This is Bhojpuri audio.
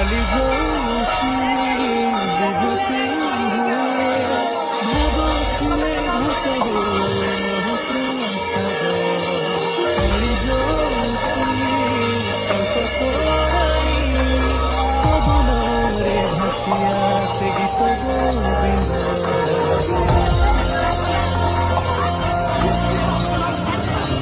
खाली जोखी विभूति हुए भाव खुले भूतले महाप्रसाद खाली जोखी टंक तोड़ाई पवନରେ ଭାସି ଆସେ ଗୀତ ଗୋବିନ୍ଦ